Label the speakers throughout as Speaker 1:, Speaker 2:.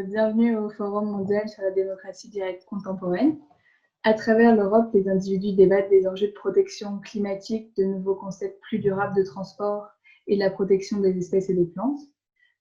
Speaker 1: Bienvenue au Forum mondial sur la démocratie directe contemporaine. À travers l'Europe, les individus débattent des enjeux de protection climatique, de nouveaux concepts plus durables de transport et de la protection des espèces et des plantes.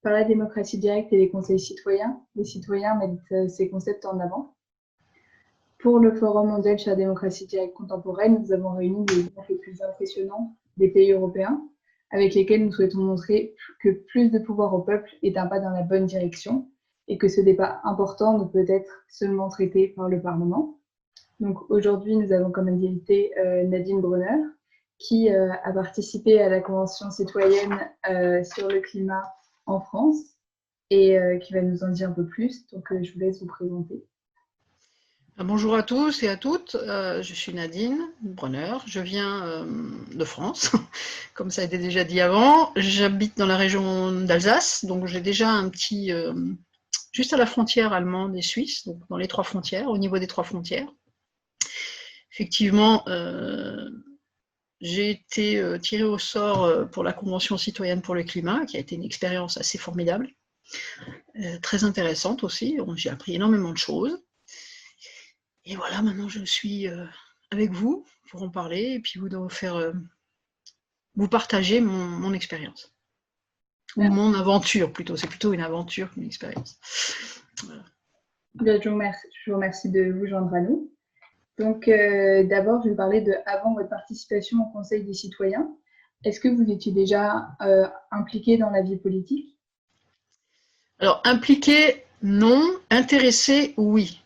Speaker 1: Par la démocratie directe et les conseils citoyens, les citoyens mettent ces concepts en avant. Pour le Forum mondial sur la démocratie directe contemporaine, nous avons réuni les exemples les plus impressionnants des pays européens, avec lesquels nous souhaitons montrer que plus de pouvoir au peuple est un pas dans la bonne direction et que ce débat important ne peut être seulement traité par le Parlement. Donc aujourd'hui, nous avons comme invité Nadine Brunner, qui a participé à la Convention citoyenne sur le climat en France et qui va nous en dire un peu plus. Donc je vous laisse vous présenter.
Speaker 2: Bonjour à tous et à toutes, je suis Nadine Brunner, je viens de France, comme ça a été déjà dit avant. J'habite dans la région d'Alsace, donc j'ai déjà un petit, juste à la frontière allemande et suisse, donc dans les trois frontières, au niveau des trois frontières. Effectivement, j'ai été tirée au sort pour la Convention citoyenne pour le climat, qui a été une expérience assez formidable, très intéressante aussi, j'ai appris énormément de choses. Et voilà, maintenant je suis avec vous pour en parler et puis vous partager mon expérience. Ou mon aventure plutôt, c'est plutôt une aventure qu'une expérience. Voilà.
Speaker 1: Bien, je vous remercie de vous joindre à nous. Donc d'abord, je vais vous parler de avant votre participation au Conseil des citoyens. Est-ce que vous étiez déjà impliqué dans la vie politique?
Speaker 2: Alors, impliqué, non. Intéressé, oui.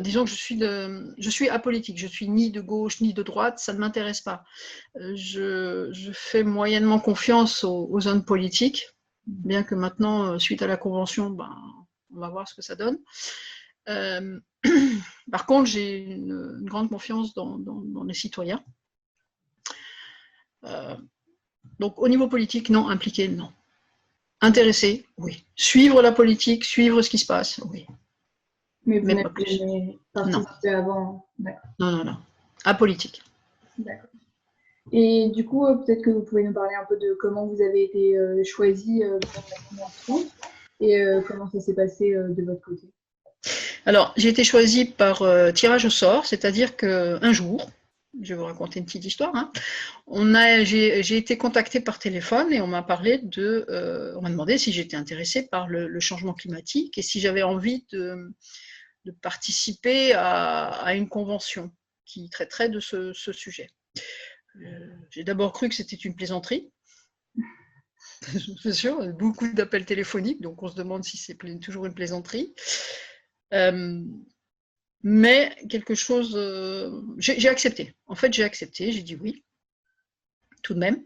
Speaker 2: Disons que je suis apolitique, je suis ni de gauche ni de droite, ça ne m'intéresse pas. Je fais moyennement confiance aux hommes politiques, bien que maintenant, suite à la Convention, on va voir ce que ça donne. Par contre, j'ai une grande confiance dans les citoyens. Donc, au niveau politique, non. Impliqué, non. Intéressé, oui. Suivre la politique, suivre ce qui se passe, oui.
Speaker 1: Mais vous n'avez jamais participé avant? D'accord.
Speaker 2: Non. Apolitique.
Speaker 1: D'accord. Et du coup, peut-être que vous pouvez nous parler un peu de comment vous avez été choisi pour la convention et comment ça s'est passé de votre côté.
Speaker 2: Alors, j'ai été choisie par tirage au sort, c'est-à-dire qu'un jour, je vais vous raconter une petite histoire, hein, j'ai été contactée par téléphone et on m'a demandé si j'étais intéressée par le changement climatique et si j'avais envie de participer à une convention qui traiterait de ce sujet. J'ai d'abord cru que c'était une plaisanterie. C'est sûr, beaucoup d'appels téléphoniques, donc on se demande si c'est toujours une plaisanterie. Mais quelque chose... j'ai accepté. En fait, j'ai accepté, j'ai dit oui, tout de même.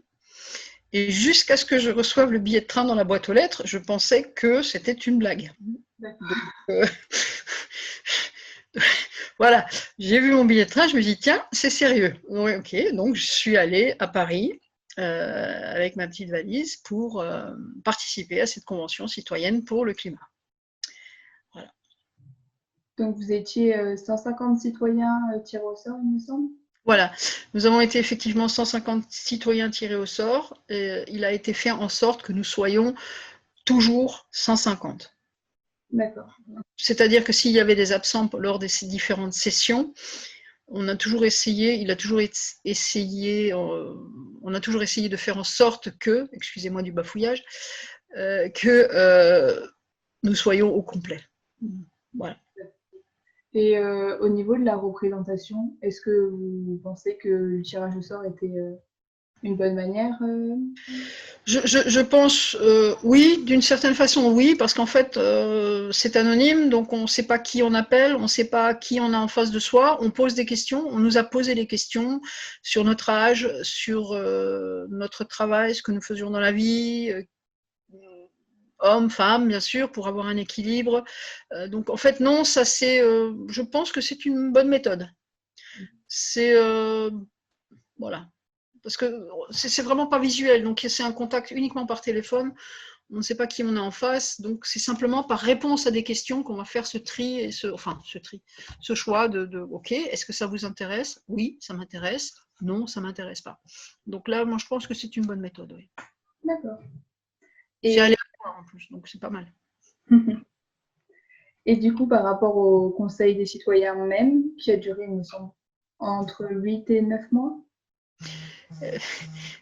Speaker 2: Et jusqu'à ce que je reçoive le billet de train dans la boîte aux lettres, je pensais que c'était une blague. Donc, voilà, j'ai vu mon billet de train, je me dis tiens, c'est sérieux. Oui, ok, donc je suis allée à Paris avec ma petite valise pour participer à cette convention citoyenne pour le climat. Voilà.
Speaker 1: Donc vous étiez 150 citoyens tirés au sort, il me semble?
Speaker 2: Voilà, nous avons été effectivement 150 citoyens tirés au sort. Et il a été fait en sorte que nous soyons toujours 150.
Speaker 1: D'accord.
Speaker 2: C'est-à-dire que s'il y avait des absents lors de ces différentes sessions, on a toujours essayé de faire en sorte que, excusez-moi du bafouillage, que nous soyons au complet. Voilà.
Speaker 1: Et au niveau de la représentation, est-ce que vous pensez que le tirage au sort était une bonne manière
Speaker 2: Je pense, oui, d'une certaine façon, oui, parce qu'en fait, c'est anonyme, donc on ne sait pas qui on appelle, on ne sait pas qui on a en face de soi, on pose des questions, on nous a posé des questions sur notre âge, sur notre travail, ce que nous faisions dans la vie, hommes, femmes, bien sûr, pour avoir un équilibre. Donc en fait, non, ça c'est, je pense que c'est une bonne méthode. C'est, voilà. Parce que c'est vraiment pas visuel, donc c'est un contact uniquement par téléphone, on ne sait pas qui on a en face, donc c'est simplement par réponse à des questions qu'on va faire ce tri, et ce choix de ok, est-ce que ça vous intéresse? Oui, ça m'intéresse, non, ça ne m'intéresse pas. Donc là, moi je pense que c'est une bonne méthode, oui.
Speaker 1: D'accord.
Speaker 2: C'est aléatoire en plus, donc c'est pas mal.
Speaker 1: Et du coup, par rapport au Conseil des citoyens même, qui a duré, il me semble, entre 8 et 9 mois?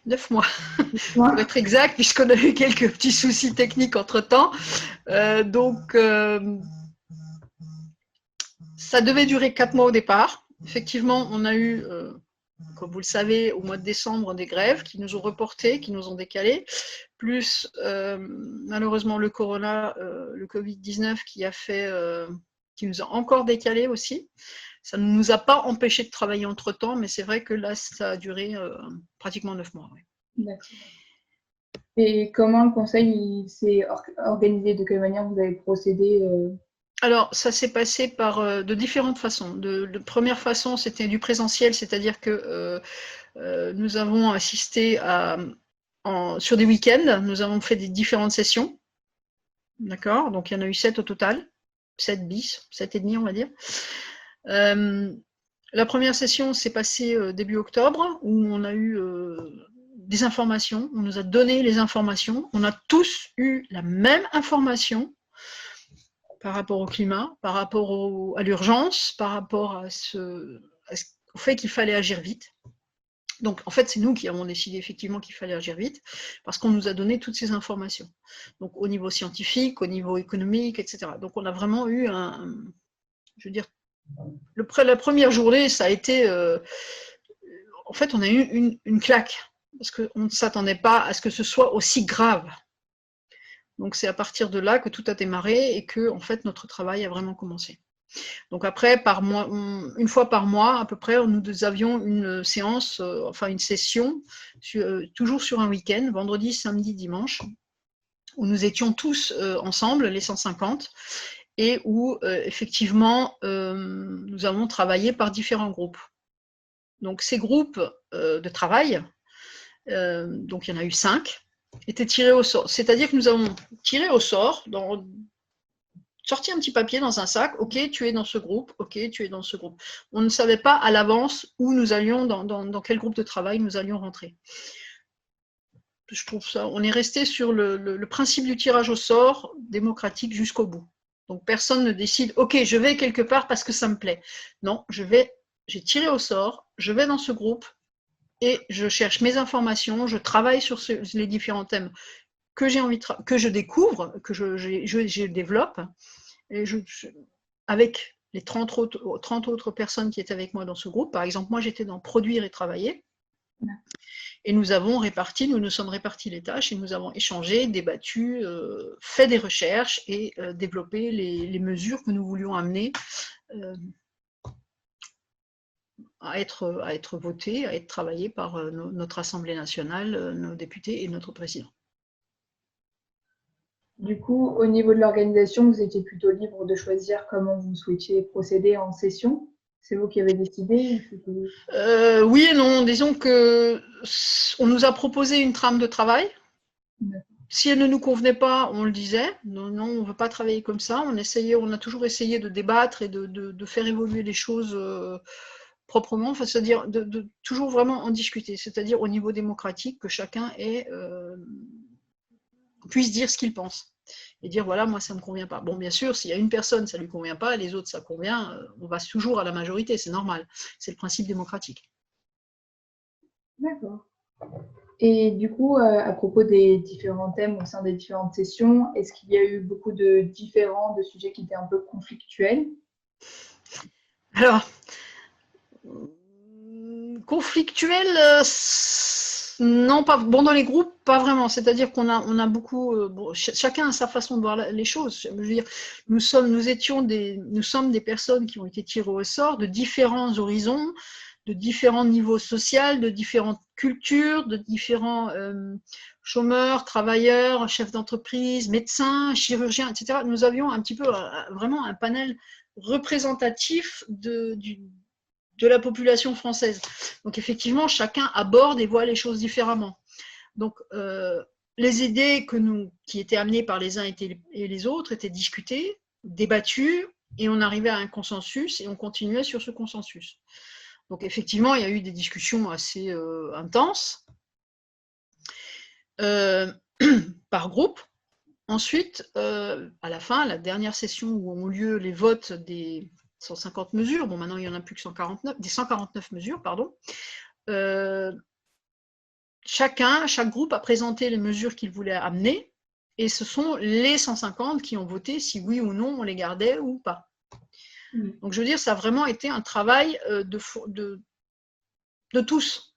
Speaker 2: 9 mois, pour
Speaker 1: Moi.
Speaker 2: être exact, puisqu'on a eu quelques petits soucis techniques entre-temps. Donc, ça devait durer 4 mois au départ. Effectivement, on a eu, comme vous le savez, au mois de décembre, des grèves qui nous ont reportés, qui nous ont décalés, plus malheureusement le corona, le Covid-19 qui nous a encore décalés aussi. Ça ne nous a pas empêché de travailler entre-temps, mais c'est vrai que là, ça a duré pratiquement 9 mois. Ouais.
Speaker 1: D'accord. Et comment le conseil s'est organisé? De quelle manière vous avez procédé?
Speaker 2: Alors, ça s'est passé de différentes façons. De première façon, c'était du présentiel, c'est-à-dire que nous avons assisté sur des week-ends, nous avons fait des différentes sessions. D'accord? Donc, il y en a eu 7 au total. 7 bis, 7 et demi, on va dire. La première session s'est passée début octobre, où on a eu des informations. On nous a donné les informations. On a tous eu la même information par rapport au climat, par rapport à l'urgence, par rapport au fait qu'il fallait agir vite. Donc, en fait, c'est nous qui avons décidé effectivement qu'il fallait agir vite, parce qu'on nous a donné toutes ces informations. Donc, au niveau scientifique, au niveau économique, etc. Donc, on a vraiment eu je veux dire, la première journée, ça a été, en fait, on a eu une claque, parce qu'on ne s'attendait pas à ce que ce soit aussi grave. Donc, c'est à partir de là que tout a démarré et que, en fait, notre travail a vraiment commencé. Donc après, une fois par mois à peu près, nous avions une séance, enfin une session, toujours sur un week-end, vendredi, samedi, dimanche, où nous étions tous ensemble, les 150, et où effectivement nous avons travaillé par différents groupes. Donc ces groupes de travail, donc il y en a eu 5, étaient tirés au sort. C'est-à-dire que nous avons tiré au sort sorti un petit papier dans un sac, ok, tu es dans ce groupe, ok, tu es dans ce groupe. On ne savait pas à l'avance où nous allions, dans quel groupe de travail nous allions rentrer. Je trouve ça, on est resté sur le principe du tirage au sort démocratique jusqu'au bout. Donc personne ne décide, ok, je vais quelque part parce que ça me plaît. Non, j'ai tiré au sort, je vais dans ce groupe et je cherche mes informations, je travaille sur les différents thèmes que j'ai envie que je découvre, que je développe. Et avec les 30 autres personnes qui étaient avec moi dans ce groupe, par exemple, moi j'étais dans produire et travailler, et nous nous sommes répartis les tâches et nous avons échangé, débattu, fait des recherches et développé les mesures que nous voulions amener à être votées, à être travaillées par notre Assemblée nationale, nos députés et notre président.
Speaker 1: Du coup, au niveau de l'organisation, vous étiez plutôt libre de choisir comment vous souhaitiez procéder en session? C'est vous qui avez décidé?
Speaker 2: Oui et non. Disons que on nous a proposé une trame de travail. Si elle ne nous convenait pas, on le disait. Non, non, on ne veut pas travailler comme ça. On a toujours essayé de débattre et de faire évoluer les choses proprement. Enfin, c'est-à-dire de toujours vraiment en discuter. C'est-à-dire au niveau démocratique, que chacun puisse dire ce qu'il pense. Et dire, voilà, moi, ça ne me convient pas. Bon, bien sûr, s'il y a une personne, ça ne lui convient pas, et les autres, ça convient, on va toujours à la majorité, c'est normal. C'est le principe démocratique.
Speaker 1: D'accord. Et du coup, à propos des différents thèmes au sein des différentes sessions, est-ce qu'il y a eu beaucoup de sujets qui étaient un peu conflictuels?
Speaker 2: Alors, conflictuel, non, pas. Bon, dans les groupes, pas vraiment. C'est-à-dire qu'on a beaucoup. Bon, chacun a sa façon de voir les choses. Je veux dire, nous sommes des personnes qui ont été tirées au sort de différents horizons, de différents niveaux sociaux, de différentes cultures, de différents chômeurs, travailleurs, chefs d'entreprise, médecins, chirurgiens, etc. Nous avions un petit peu vraiment un panel représentatif de la population française. Donc effectivement, chacun aborde et voit les choses différemment. Donc les idées qui étaient amenées par les uns et les autres étaient discutées, débattues, et on arrivait à un consensus et on continuait sur ce consensus. Donc effectivement, il y a eu des discussions assez intenses par groupe. ensuite, à la fin, la dernière session où ont lieu les votes des 150 mesures, bon maintenant il n'y en a plus que 149, des 149 mesures, pardon, chaque groupe a présenté les mesures qu'il voulait amener, et ce sont les 150 qui ont voté si oui ou non on les gardait ou pas. Donc je veux dire, ça a vraiment été un travail de tous.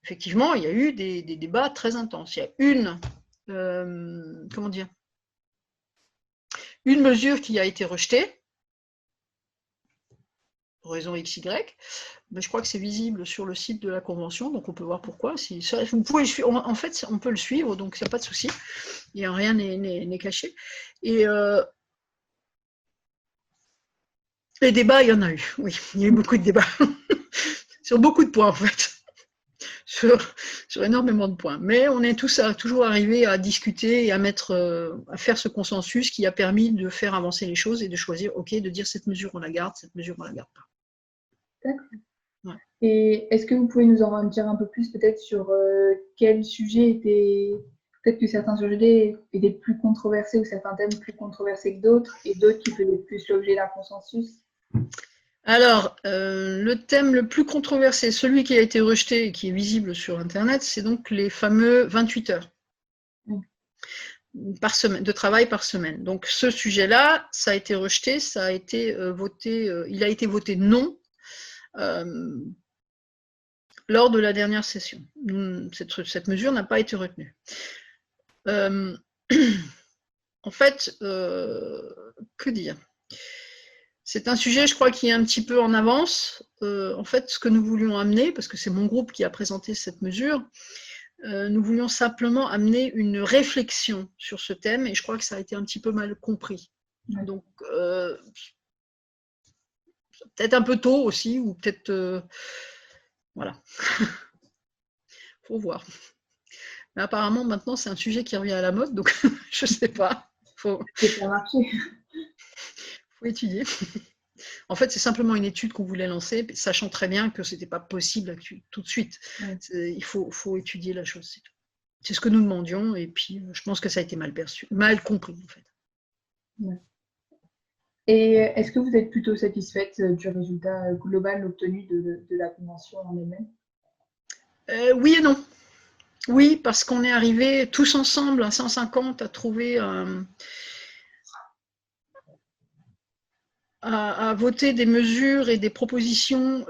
Speaker 2: Effectivement, il y a eu des débats très intenses. Il y a une mesure qui a été rejetée, pour raison XY, mais je crois que c'est visible sur le site de la Convention, donc on peut voir pourquoi. Vous pouvez en fait, on peut le suivre, donc il n'y a pas de souci. Rien n'est caché. Et les débats, il y en a eu, oui, il y a eu beaucoup de débats. Sur beaucoup de points, en fait. Sur énormément de points. Mais on est tous toujours arrivés à discuter et à faire ce consensus qui a permis de faire avancer les choses et de choisir, ok, de dire cette mesure on la garde, cette mesure on la garde pas.
Speaker 1: D'accord. Ouais. Et est-ce que vous pouvez nous en dire un peu plus peut-être sur quel sujet était, peut-être que certains sujets étaient plus controversés ou certains thèmes plus controversés que d'autres et d'autres qui faisaient plus l'objet d'un consensus?
Speaker 2: Alors, le thème le plus controversé, celui qui a été rejeté et qui est visible sur Internet, c'est donc les fameux 28 heures par semaine, de travail par semaine. Donc ce sujet-là, ça a été rejeté, ça a été voté, il a été voté non lors de la dernière session. Cette mesure n'a pas été retenue. En fait, que dire ? C'est un sujet, je crois, qui est un petit peu en avance. En fait, ce que nous voulions amener, parce que c'est mon groupe qui a présenté cette mesure, nous voulions simplement amener une réflexion sur ce thème, et je crois que ça a été un petit peu mal compris. Donc, peut-être un peu tôt aussi, ou peut-être... voilà. Faut voir. Mais apparemment, maintenant, c'est un sujet qui revient à la mode, donc je ne sais pas.
Speaker 1: C'est pas marché.
Speaker 2: Faut étudier. En fait, c'est simplement une étude qu'on voulait lancer, sachant très bien que ce n'était pas possible tout de suite. Il faut étudier la chose, c'est tout. C'est ce que nous demandions, et puis je pense que ça a été mal perçu, mal compris en fait.
Speaker 1: Ouais. Et est-ce que vous êtes plutôt satisfaite du résultat global obtenu de la convention en elle-même?
Speaker 2: Oui et non. Oui, parce qu'on est arrivés tous ensemble à 150 à trouver à voter des mesures et des propositions,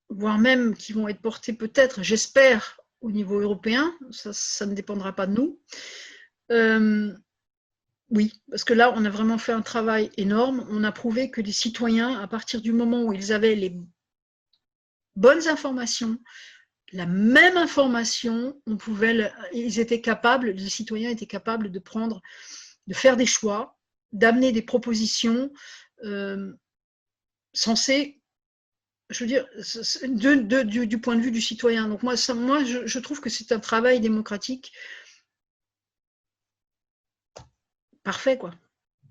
Speaker 2: voire même qui vont être portées peut-être, j'espère, au niveau européen. Ça ne dépendra pas de nous. Oui, parce que là, on a vraiment fait un travail énorme. On a prouvé que les citoyens, à partir du moment où ils avaient les bonnes informations, la même information, ils étaient capables, les citoyens étaient capables de faire des choix, d'amener des propositions censées, je veux dire, du point de vue du citoyen. Donc moi je trouve que c'est un travail démocratique parfait, quoi.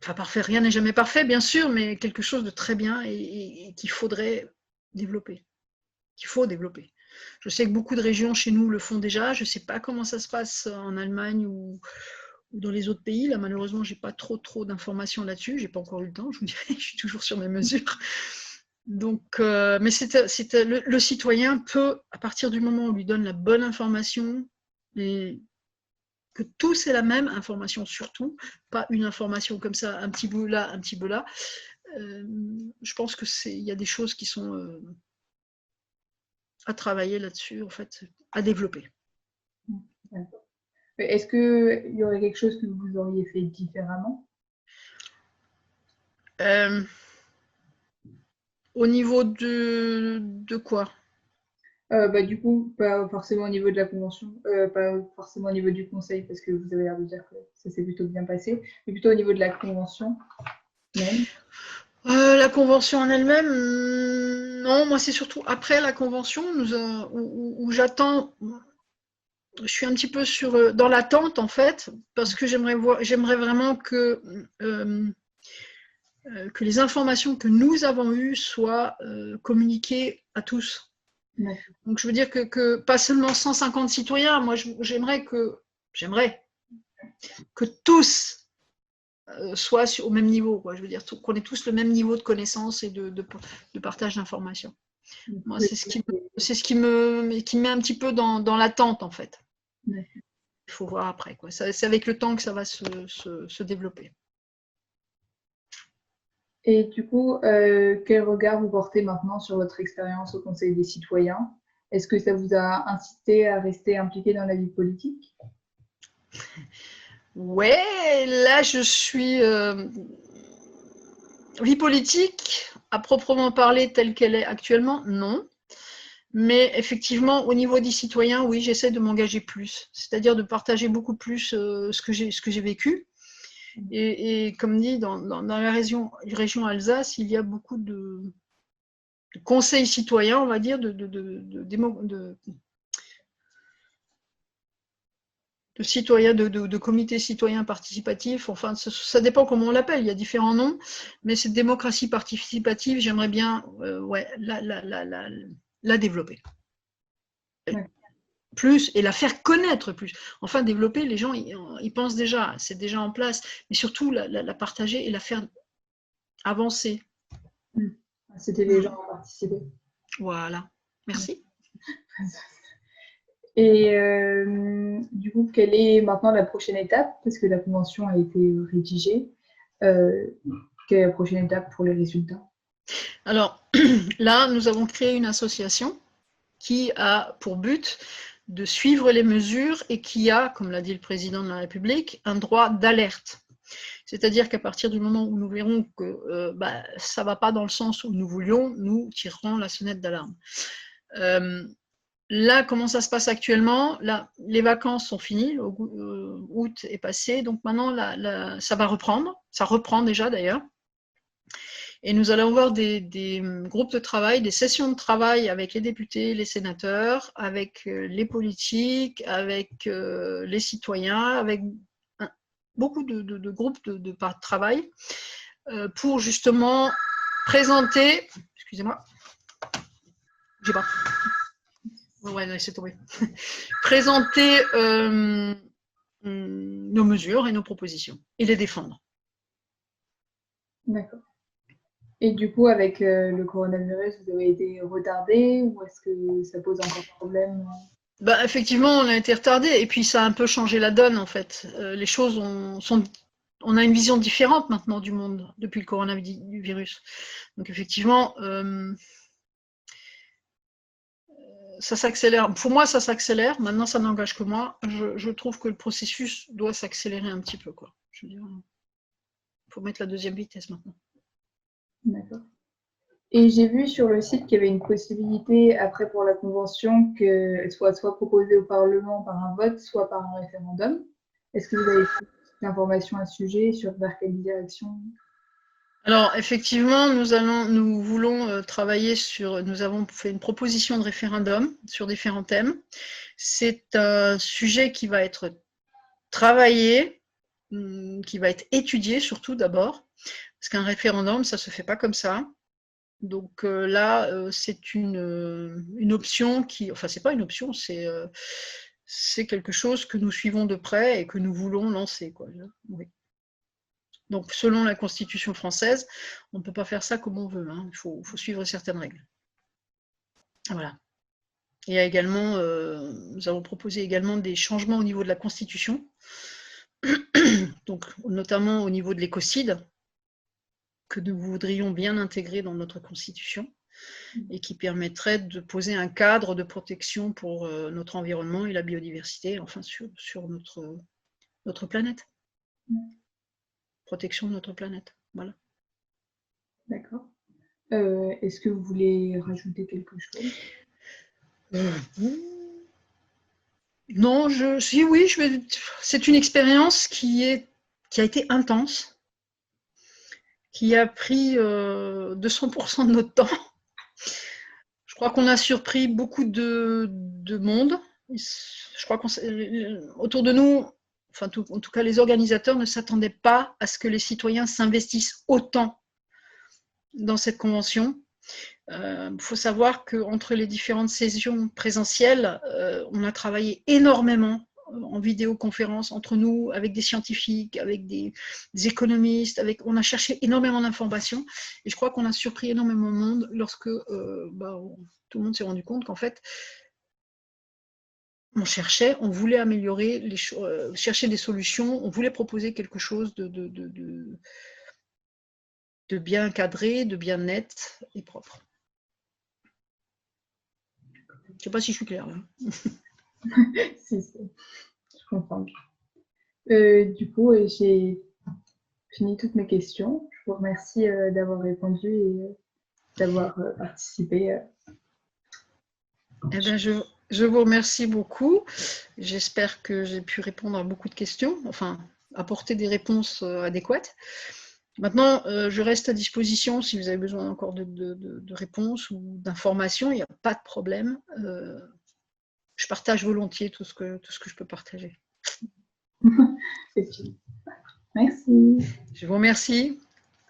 Speaker 2: Enfin, parfait, rien n'est jamais parfait, bien sûr, mais quelque chose de très bien et qu'il faudrait développer. Qu'il faut développer. Je sais que beaucoup de régions chez nous le font déjà. Je ne sais pas comment ça se passe en Allemagne ou dans les autres pays. Là, malheureusement, je n'ai pas trop d'informations là-dessus. Je n'ai pas encore eu le temps, je vous dirais, je suis toujours sur mes mesures. Donc, mais le citoyen peut, à partir du moment où on lui donne la bonne information, et que tous aient la même information, surtout, pas une information comme ça, un petit bout là, un petit bout là. Je pense qu'il y a des choses qui sont à travailler là-dessus, en fait, à développer.
Speaker 1: Est-ce qu'il y aurait quelque chose que vous auriez fait différemment?
Speaker 2: Au niveau de quoi?
Speaker 1: Du coup, pas forcément au niveau de la convention, pas forcément au niveau du conseil, parce que vous avez l'air de dire que ça s'est plutôt bien passé, mais plutôt au niveau de la convention même.
Speaker 2: La convention en elle-même, non, moi c'est surtout après la convention où j'attends. Je suis un petit peu dans l'attente en fait, parce que j'aimerais vraiment que les informations que nous avons eues soient communiquées à tous. Ouais. Donc je veux dire que pas seulement 150 citoyens, moi j'aimerais que tous soient au même niveau, quoi. Je veux dire, qu'on ait tous le même niveau de connaissance et de partage d'informations. Moi, c'est ce qui me met un petit peu dans l'attente, en fait. Il faut voir après, quoi. C'est avec le temps que ça va se développer.
Speaker 1: Et du coup, quel regard vous portez maintenant sur votre expérience au Conseil des citoyens? Est-ce que ça vous a incité à rester impliqué dans la vie politique?
Speaker 2: Ouais, là je suis vie politique à proprement parler telle qu'elle est actuellement, non. Mais effectivement, au niveau des citoyens, oui, j'essaie de m'engager plus, c'est-à-dire de partager beaucoup plus ce que j'ai vécu. Et comme dit, dans la région Alsace, il y a beaucoup de conseils citoyens, on va dire, de citoyens, de comités citoyens participatifs, enfin, ça dépend comment on l'appelle, il y a différents noms, mais cette démocratie participative, j'aimerais bien ouais, la développer. Ouais. Plus, et la faire connaître plus. Enfin, développer, les gens, ils pensent déjà, c'est déjà en place, mais surtout la partager et la faire avancer.
Speaker 1: C'était les gens à participer.
Speaker 2: Voilà, merci.
Speaker 1: Et du coup, quelle est maintenant la prochaine étape? Parce que la convention a été rédigée. Quelle est la prochaine étape pour les résultats?
Speaker 2: Alors, là, nous avons créé une association qui a pour but de suivre les mesures et qui a, comme l'a dit le président de la République, un droit d'alerte. C'est-à-dire qu'à partir du moment où nous verrons que ça ne va pas dans le sens où nous voulions, nous tirerons la sonnette d'alarme. Là, comment ça se passe actuellement? Là, les vacances sont finies, août est passé, donc maintenant ça va reprendre, ça reprend déjà d'ailleurs. Et nous allons avoir des groupes de travail, des sessions de travail avec les députés, les sénateurs, avec les politiques, avec les citoyens, avec beaucoup de groupes de travail pour justement présenter, excusez-moi, j'ai pas, ouais, laissez tomber, présenter nos mesures et nos propositions et les défendre.
Speaker 1: D'accord. Et du coup, avec le coronavirus, vous avez été retardé ou est-ce que ça pose encore problème?
Speaker 2: Bah, effectivement, on a été retardé et puis ça a un peu changé la donne en fait. Les choses on a une vision différente maintenant du monde depuis le coronavirus. Donc effectivement, ça s'accélère. Pour moi, ça s'accélère. Maintenant, ça n'engage que moi. Je trouve que le processus doit s'accélérer un petit peu, quoi. Je veux dire, il faut mettre la deuxième vitesse maintenant.
Speaker 1: D'accord. Et j'ai vu sur le site qu'il y avait une possibilité, après pour la convention, qu'elle soit proposée au Parlement par un vote, soit par un référendum. Est-ce que vous avez des informations à ce sujet sur vers quelle direction?
Speaker 2: Alors, effectivement, nous voulons travailler nous avons fait une proposition de référendum sur différents thèmes. C'est un sujet qui va être travaillé, qui va être étudié surtout d'abord, parce qu'un référendum, ça ne se fait pas comme ça. Donc là, c'est une option qui, enfin, c'est pas une option, c'est quelque chose que nous suivons de près et que nous voulons lancer, quoi. Oui. Donc, selon la Constitution française, on ne peut pas faire ça comme on veut, hein. Il faut suivre certaines règles. Voilà. Il y a également, nous avons proposé également des changements au niveau de la Constitution, donc notamment au niveau de l'écocide, que nous voudrions bien intégrer dans notre Constitution et qui permettrait de poser un cadre de protection pour notre environnement et la biodiversité, enfin sur notre planète. Protection de notre planète, voilà.
Speaker 1: D'accord. Est-ce que vous voulez rajouter quelque chose?
Speaker 2: Non, oui, c'est une expérience qui a été intense, qui a pris 200% de notre temps. Je crois qu'on a surpris beaucoup de monde. Je crois autour de nous, enfin en tout cas les organisateurs ne s'attendaient pas à ce que les citoyens s'investissent autant dans cette convention. Faut savoir qu'entre les différentes sessions présentielles, on a travaillé énormément en vidéoconférence entre nous, avec des scientifiques, avec des économistes, on a cherché énormément d'informations et je crois qu'on a surpris énormément de monde lorsque tout le monde s'est rendu compte qu'en fait, on voulait améliorer les choses, chercher des solutions, on voulait proposer quelque chose de bien cadré, de bien net et propre. Je ne sais pas si je suis claire là.
Speaker 1: Si, je comprends. Du coup, j'ai fini toutes mes questions. Je vous remercie d'avoir répondu et d'avoir participé.
Speaker 2: Eh bien, je vous remercie beaucoup. J'espère que j'ai pu répondre à beaucoup de questions, enfin, apporter des réponses adéquates. Maintenant, je reste à disposition si vous avez besoin encore de réponses ou d'informations, il n'y a pas de problème. Je partage volontiers tout ce que je peux partager.
Speaker 1: Merci.
Speaker 2: Je vous remercie.